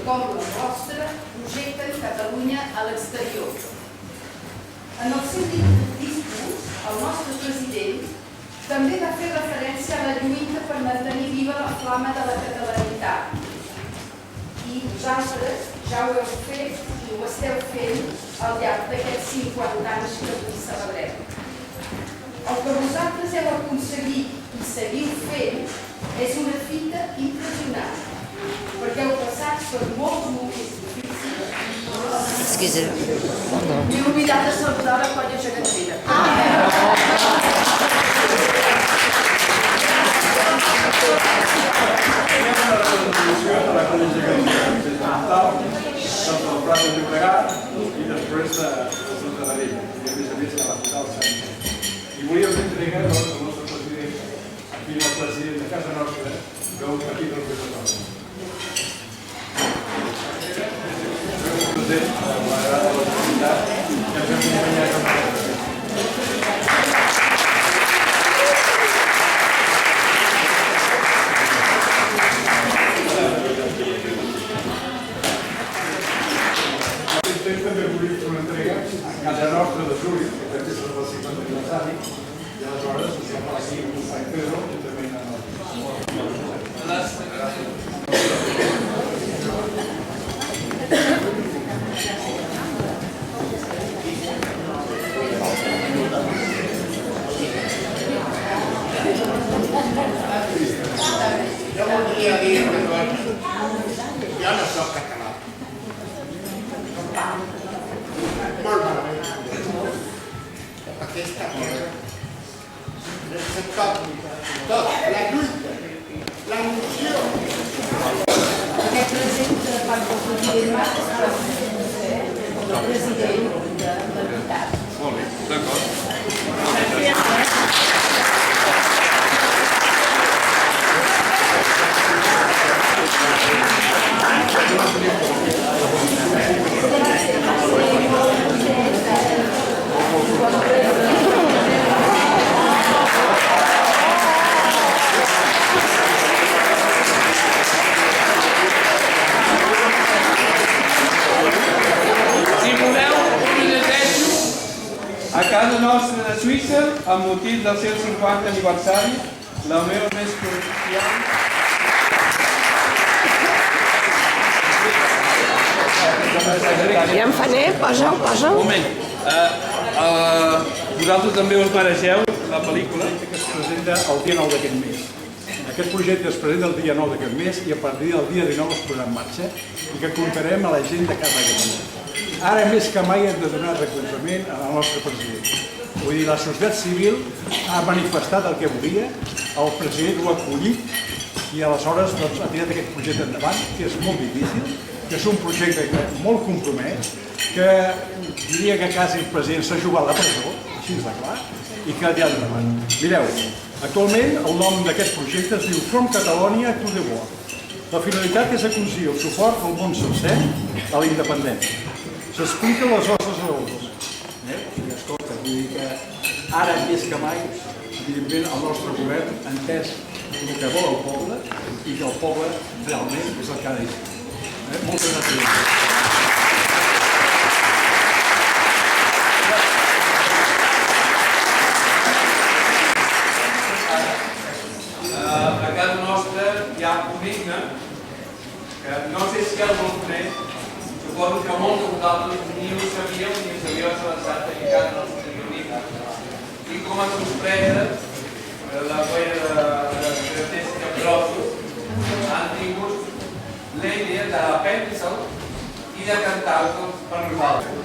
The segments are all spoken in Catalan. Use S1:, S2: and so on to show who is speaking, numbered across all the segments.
S1: com la vostra projecten Catalunya Catalunya a l'exterior. En el seu discurs, el nostre president també va fer referència a la lluita per mantenir viva la flama de la catalanitat. I vosaltres ja ho heu fet i ho esteu fent al llarg d'aquests 50 anys que avui celebrem. El que vosaltres heu aconseguit i seguiu fent és una fita impressionant, perquè heu passat per molts moments difícils. M'he oblidat de saludar la colla gegantera.
S2: Una reconstrucció de la colla gegantera, des de Natal, del Prat de Llobregat i després de Santa Maria, i a més de la Posal Sant. I volíem entregar al nostre president, aquí el president de casa nostra, veu un petit representant. President, m'agrada l'oportunitat que ens hem acompanyat amb nosaltres. També volia fer una entrega a casa nostra de Juli, que també és el 50 aniversari, i aleshores estem aquí amb un Sant Pedro i també en el...
S3: Jo voldria dir una cosa. Jo no soc català. Molt malament. Aquesta terra tot, la lluita, la il·lusió.
S1: Aquest presenta part del president Mas, el president de l'entitat.
S2: Molt bé, d'acord.
S4: A casa nostra de Suïssa, amb motiu del seu 50 aniversari, la meva més cordial...
S5: Ja em fa net, posa-ho.
S4: Un moment. Vosaltres també us mereixeu la pel·lícula.
S2: Que es presenta el dia 9 d'aquest mes. Aquest projecte es presenta el dia 9 d'aquest mes i a partir del dia 19 es posarà en marxa i que comptarem a la gent de casa Catalunya. Ara més que mai hem de donar recolzament al nostre president. Vull dir, la societat civil ha manifestat el que volia, el president ho ha acollit i aleshores ha tirat aquest projecte endavant, que és molt difícil, que és un projecte molt compromès, que diria que quasi el president s'ha jugat a la presó, així de clar, i que ha tirat endavant. Mireu, actualment el nom d'aquest projecte es diu From Catalonia to the World. La finalitat és aconseguir el suport del món sencer a la independència. S'explica les nostres raons. Escolta, vull dir que ara més que mai, evidentment, el nostre govern ha entès el que vol el poble i que el poble realment és el que ha de dir. Moltes gràcies.
S4: A casa nostra hi ha un himne que no sé si el vol conèixer. Suposo que molts de vosaltres ni ho sabíeu ni sabíeu avançat que a casa nostra hi hauria. I com a sorpresa, la feina de test capgrossos han tingut la idea d'aprendre-se'l i de cantar-lo per nosaltres.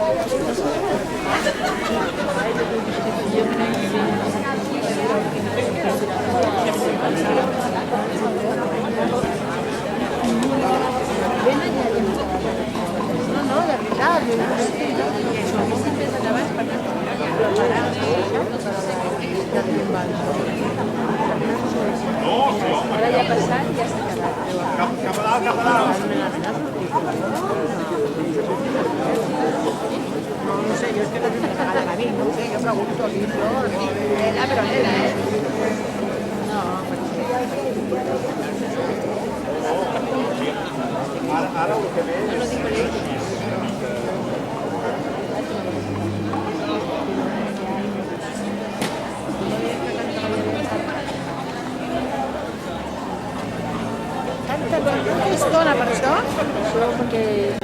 S5: No, de veritat. Ara ja ha passat, ja s'ha quedat.
S3: Cap a dalt, cap a dalt.
S5: No sé, jo és que no sé si me regalen a mi, no ho sé, jo pregunto aquí, però nena, No,
S3: Ara el que ve
S5: no dic per ell. Tanta estona per això? Això perquè